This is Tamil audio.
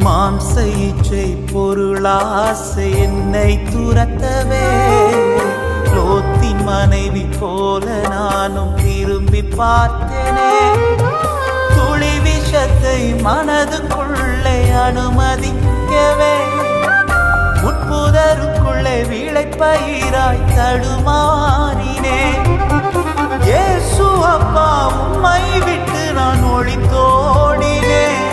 மாம்ச இச்சை பொருளாசை என்னை துரத்தவே லோத்தின் மனைவி போல நானும் திரும்பி பார்த்தேனே. துளி விஷத்தை மனதுக்குள்ளே அனுமதிக்கவே உட்புதருக்குள்ளே விளைப்பயிராய் தடுமாறினே. இயேசு அப்பா உம்மை விட்டு நான் ஒளிந்தோடினேன்.